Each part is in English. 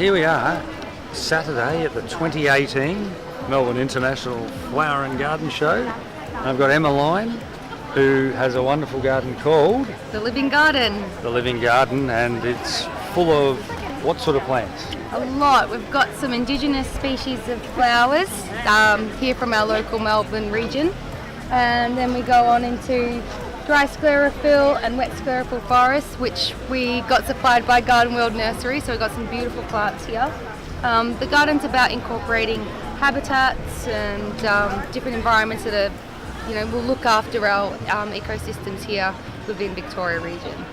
Here we are, Saturday at the 2018 Melbourne International Flower and Garden Show. I've got Emmaline, who has a wonderful garden called The Living Garden. The Living Garden, and it's full of what sort of plants? A lot. We've got some indigenous species of flowers here from our local Melbourne region, and then we go on into dry sclerophyll and wet sclerophyll forests, which we got supplied by Garden World Nursery, so we've got some beautiful plants here. The garden's about incorporating habitats and different environments that are, will look after our ecosystems here within Victoria region.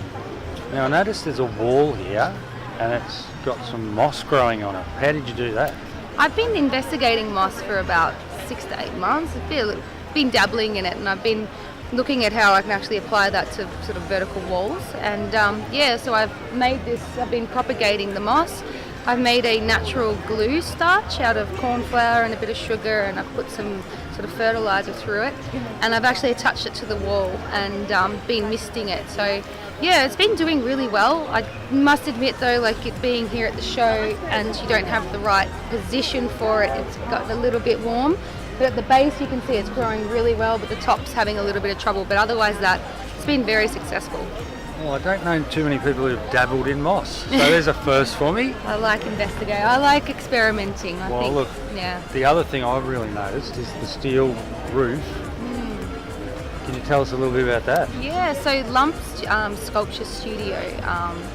Now I noticed there's a wall here and it's got some moss growing on it. How did you do that? I've been investigating moss for about 6 to 8 months. I've been dabbling in it, and I've been looking at how I can actually apply that to sort of vertical walls. And so I've made this, I've been propagating the moss. I've made a natural glue starch out of corn flour and a bit of sugar, and I've put some sort of fertilizer through it, and I've actually attached it to the wall and been misting it. So yeah, it's been doing really well. I must admit though, like it being here at the show and you don't have the right position for it, it's got a little bit warm. But at the base you can see it's growing really well, but the top's having a little bit of trouble. But otherwise it's been very successful. Well, I don't know too many people who've dabbled in moss, so there's a first for me. I like investigating. I like experimenting. I think, yeah. The other thing I've really noticed is the steel roof. Can you tell us a little bit about that? Yeah, so Lump Sculpture Studio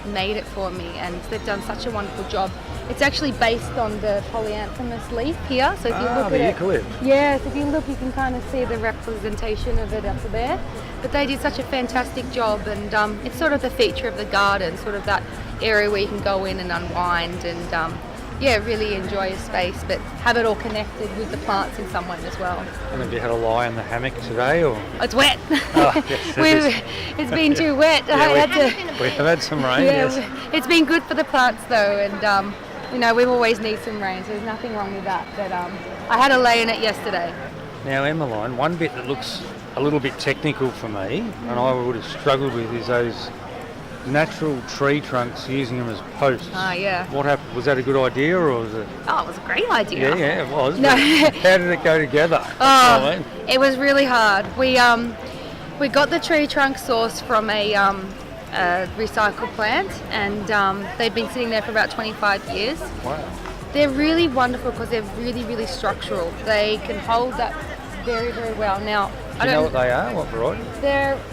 made it for me, and they've done such a wonderful job. It's actually based on the polyanthrous leaf here. So if you look at eucalypt. Yeah, so if you look, you can kind of see the representation of it up there. But they did such a fantastic job, and it's sort of the feature of the garden, sort of that area where you can go in and unwind and really enjoy your space, but have it all connected with the plants in some way as well. And have you had a lie in the hammock today, or? It's wet. Oh, yes, it's been too wet. We have had some rain. Yes. It's been good for the plants though, and we always need some rain, so there's nothing wrong with that. But I had a lay in it yesterday. Now, Emmaline, one bit that looks a little bit technical for me, and I would have struggled with, is those natural tree trunks, using them as posts. Yeah. What happened? Was that a good idea, or was it? Oh, it was a great idea. Yeah, it was. No. How did it go together? It was really hard. We got the tree trunk sourced from a recycled plant, and they'd been sitting there for about 25 years. Wow. They're really wonderful because they're really, really structural. They can hold that very, very well. Now, do you know what they are? What variety?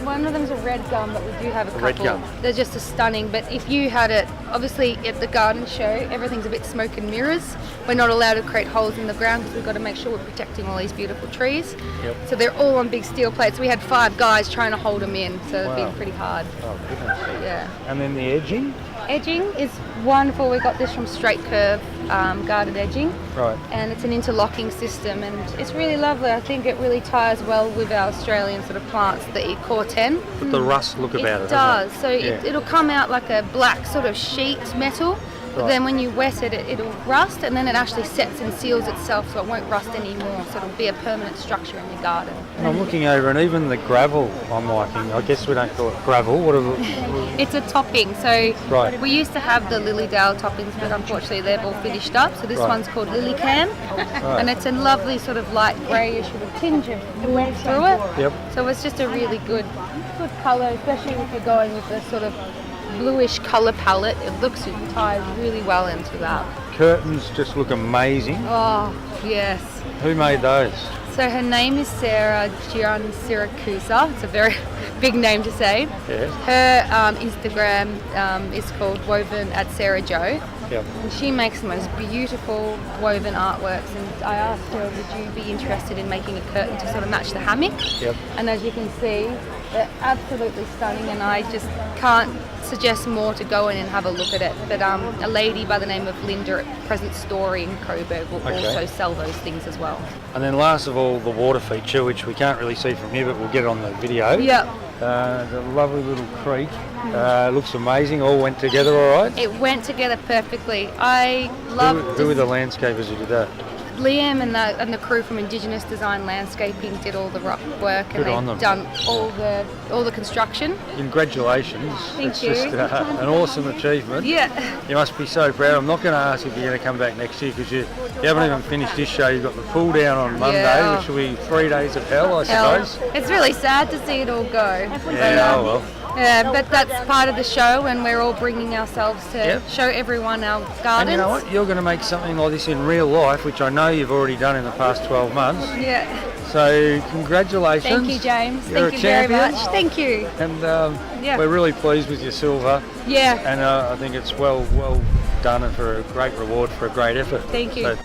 One of them's a red gum, but we do have a couple. Red gum. They're just a stunning. But if you had it, obviously at the garden show, everything's a bit smoke and mirrors. We're not allowed to create holes in the ground because we've got to make sure we're protecting all these beautiful trees. Yep. So they're all on big steel plates. We had 5 guys trying to hold them in, so it's been pretty hard. Oh, goodness. Yeah. And then the edging? Edging is wonderful. We got this from Straight Curve Guarded Edging. Right. And it's an interlocking system, and it's really lovely. I think it really ties well with our Australian sort of plants, the Core 10. But the rust look about it. It does. So Yeah. it'll come out like a black sort of sheet metal. But then when you wet it, it'll rust, and then it actually sets and seals itself, so it won't rust anymore. So it'll be a permanent structure in your garden. And I'm looking over, and even the gravel I'm liking. I guess we don't call it gravel. What are It's a topping. So Right. we used to have the Lilydale toppings, but unfortunately they've all finished up. So this one's called Lily Cam, and it's a lovely sort of light greyish with a tinge of blue through it. Yep. So it's just a really good colour, especially if you're going with the sort of bluish colour palette. It ties really well into that. Curtains just look amazing. Oh, yes. Who made those? So her name is Sarah Gian Siracusa. It's a very big name to say. Yes. Her Instagram is called Woven at Sarah Jo. Yep. And she makes the most beautiful woven artworks, and I asked her, would you be interested in making a curtain to sort of match the hammock? Yep. And as you can see, they're absolutely stunning, and I just can't suggest more to go in and have a look at it. But a lady by the name of Linda at Present Story in Coburg will also sell those things as well. And then last of all, the water feature, which we can't really see from here, but we'll get it on the video. Yep. The lovely little creek. Looks amazing. All went together all right? It went together perfectly. I love... Who were the landscapers who did that? Liam and the crew from Indigenous Design Landscaping did all the rock work, and Good on them. they've done all the construction. Congratulations. Thank it's you. Just an awesome achievement. Yeah. You must be so proud. I'm not going to ask if you're going to come back next year because you haven't even finished this show. You've got the pull down on Monday, Yeah. which will be 3 days of hell, I Hell, suppose. it's really sad to see it all go. Yeah, oh well. Yeah, but that's part of the show, and we're all bringing ourselves to Yep. show everyone our gardens. And you know what? You're going to make something like this in real life, which I know you've already done in the past 12 months. Yeah. So congratulations. Thank you, James. You're Thank a you very champion. much. Thank you. And Yeah. we're really pleased with your silver. Yeah. And I think it's well done and for a great reward for a great effort. Thank you. So